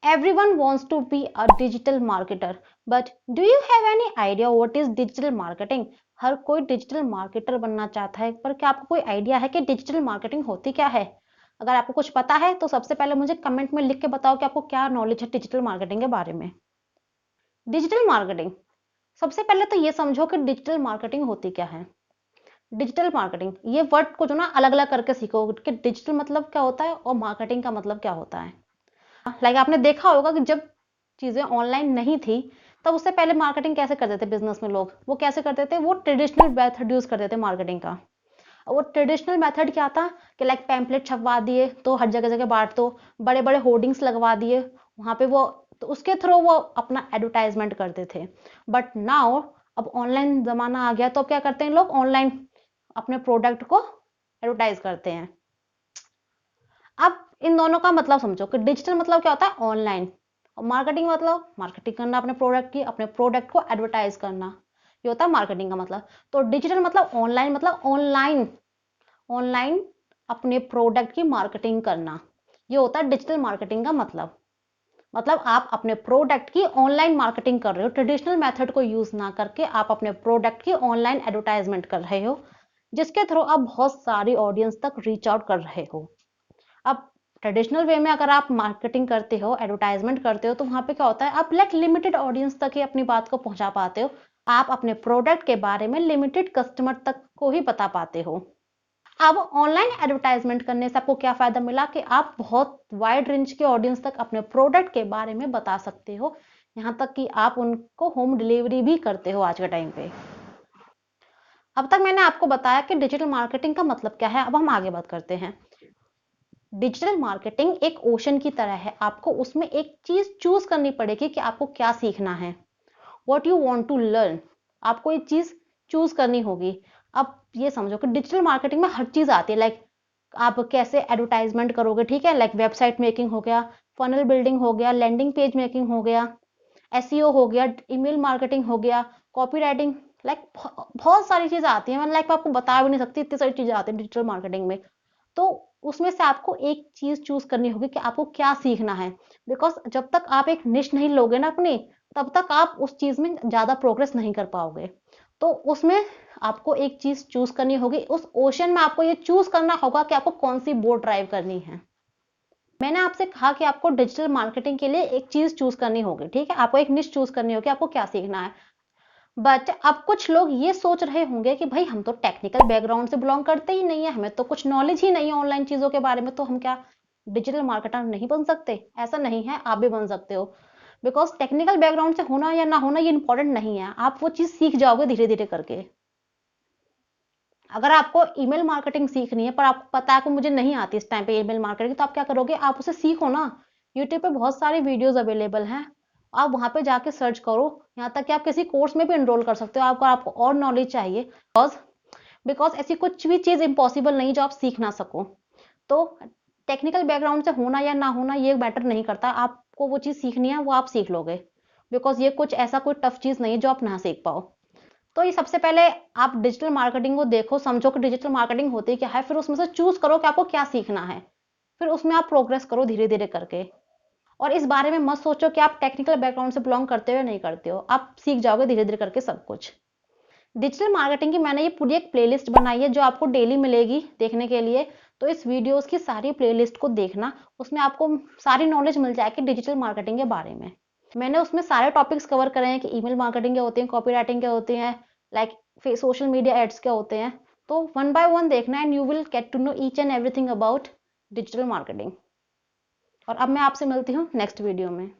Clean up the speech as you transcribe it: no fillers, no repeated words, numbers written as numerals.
Everyone wants to be a digital marketer, but do you have any idea what is digital marketing? हर कोई digital marketer बनना चाहता है, पर क्या आपको कोई आइडिया है कि डिजिटल मार्केटिंग होती क्या है? अगर आपको कुछ पता है तो सबसे पहले मुझे कमेंट में लिख के बताओ कि आपको क्या नॉलेज है डिजिटल मार्केटिंग के बारे में। डिजिटल मार्केटिंग, सबसे पहले तो ये समझो कि डिजिटल मार्केटिंग होती क्या है। डिजिटल मार्केटिंग, ये वर्ड को जो ना अलग अलग करके सीखो कि डिजिटल मतलब क्या होता है और मार्केटिंग का मतलब क्या होता है। आपने देखा होगा कि जब चीजें ऑनलाइन नहीं थी तब उससे पहले मार्केटिंग कैसे करते थे बिजनेस में लोग, वो कैसे करते थे, वो ट्रेडिशनल मेथड यूज करते थे मार्केटिंग का। वो ट्रेडिशनल मेथड क्या था कि पैम्पलेट छपवा दिए तो हर जगह जगह बांट दो, बड़े बड़े होर्डिंग्स लगवा दिए वहां पे, वो तो उसके थ्रू वो अपना एडवर्टाइजमेंट करते थे। बट नाउ अब ऑनलाइन जमाना आ गया तो अब क्या करते हैं लोग, ऑनलाइन अपने प्रोडक्ट को एडवर्टाइज करते हैं। अब इन दोनों का मतलब समझो कि डिजिटल मतलब क्या होता है, ऑनलाइन, और मार्केटिंग मतलब मार्केटिंग करना अपने प्रोडक्ट की, अपने प्रोडक्ट को एडवर्टाइज करना, ये होता है मार्केटिंग का मतलब। तो डिजिटल मतलब ऑनलाइन, ऑनलाइन अपने प्रोडक्ट की मार्केटिंग करना, ये होता है डिजिटल मार्केटिंग का मतलब आप अपने प्रोडक्ट की ऑनलाइन मार्केटिंग कर रहे हो, ट्रेडिशनल मेथड को यूज ना करके आप अपने प्रोडक्ट की ऑनलाइन एडवर्टाइजमेंट कर रहे हो, जिसके थ्रू आप बहुत सारी ऑडियंस तक रीच आउट कर रहे हो। अब ट्रेडिशनल वे में अगर आप मार्केटिंग करते हो, एडवर्टाइजमेंट करते हो, तो वहां पे क्या होता है, आप लिमिटेड ऑडियंस तक ही अपनी बात को पहुंचा पाते हो। आप अपने प्रोडक्ट के बारे में लिमिटेड कस्टमर तक को ही बता पाते हो। अब ऑनलाइन एडवर्टाइजमेंट करने से आपको क्या फायदा मिला कि आप बहुत वाइड रेंज के ऑडियंस तक अपने प्रोडक्ट के बारे में बता सकते हो, यहां तक कि आप उनको होम डिलीवरी भी करते हो आज के टाइम पे। अब तक मैंने आपको बताया कि डिजिटल मार्केटिंग का मतलब क्या है, अब हम आगे बात करते हैं। डिजिटल मार्केटिंग एक ओशन की तरह है, आपको उसमें एक चीज चूज करनी पड़ेगी कि आपको क्या सीखना है, what you want to learn, आपको एक चीज चूज करनी होगी। अब ये समझो कि डिजिटल मार्केटिंग में हर चीज आती है, आप कैसे एडवर्टाइजमेंट करोगे, ठीक है, वेबसाइट मेकिंग हो गया, फनल बिल्डिंग हो गया, लैंडिंग पेज मेकिंग हो गया, एसईओ हो गया, ईमेल मार्केटिंग हो गया, कॉपी राइटिंग, बहुत सारी चीजें आती है, मैं आपको बता भी नहीं सकती, इतनी सारी चीजें आती है डिजिटल मार्केटिंग में। तो उसमें से आपको एक चीज चूज करनी होगी कि आपको क्या सीखना है, बिकॉज जब तक आप एक निश नहीं लोगे ना अपनी, तब तक आप उस चीज में ज्यादा प्रोग्रेस नहीं कर पाओगे। तो उसमें आपको एक चीज चूज करनी होगी, उस ओशन में आपको ये चूज करना होगा कि आपको कौन सी बोट ड्राइव करनी है। मैंने आपसे कहा कि आपको डिजिटल मार्केटिंग के लिए एक चीज चूज करनी होगी, ठीक है, आपको एक निश चूज करनी होगी, आपको क्या सीखना है। बट अब कुछ लोग ये सोच रहे होंगे कि भाई हम तो टेक्निकल बैकग्राउंड से बिलोंग करते ही नहीं है, हमें तो कुछ नॉलेज ही नहीं है ऑनलाइन चीजों के बारे में, तो हम क्या डिजिटल मार्केटर नहीं बन सकते? ऐसा नहीं है, आप भी बन सकते हो। बिकॉज टेक्निकल बैकग्राउंड से होना या ना होना ये इंपॉर्टेंट नहीं है, आप वो चीज सीख जाओगे धीरे धीरे करके। अगर आपको ईमेल मार्केटिंग सीखनी है पर आपको पता है कि मुझे नहीं आती इस टाइम पे ईमेल मार्केटिंग, तो आप क्या करोगे, आप उसे सीखो ना। यूट्यूब पे बहुत सारे वीडियोस अवेलेबल हैं, आप वहां पे जाके सर्च करो, यहाँ तक कि आप किसी कोर्स में भी एनरोल कर सकते हो आपको और नॉलेज चाहिए। बिकॉज ऐसी कुछ भी चीज इम्पॉसिबल नहीं जो आप सीख ना सको। तो टेक्निकल बैकग्राउंड से होना या ना होना ये मैटर नहीं करता, आपको वो चीज सीखनी है वो आप सीख लोगे, बिकॉज ये कुछ ऐसा कोई टफ चीज नहीं है जो आप ना सीख पाओ। तो ये सबसे पहले आप डिजिटल मार्केटिंग को देखो, समझो कि डिजिटल मार्केटिंग होती क्या है, फिर उसमें से चूज करो कि आपको क्या सीखना है, फिर उसमें आप प्रोग्रेस करो धीरे धीरे करके। और इस बारे में मत सोचो कि आप टेक्निकल बैकग्राउंड से बिलोंग करते हो या नहीं करते हो, आप सीख जाओगे धीरे धीरे करके सब कुछ। डिजिटल मार्केटिंग की मैंने ये पूरी एक प्लेलिस्ट बनाई है जो आपको डेली मिलेगी देखने के लिए। तो इस वीडियोस की सारी प्लेलिस्ट को देखना, उसमें आपको सारी नॉलेज मिल जाएगी डिजिटल मार्केटिंग के बारे में। मैंने उसमें सारे टॉपिक्स कवर करे हैं कि ईमेल मार्केटिंग क्या होती है, कॉपी राइटिंग क्या होती है, सोशल मीडिया एड्स क्या होते हैं। तो वन बाय वन देखना and you will get to know each and everything about digital marketing. और अब मैं आपसे मिलती हूँ नेक्स्ट वीडियो में।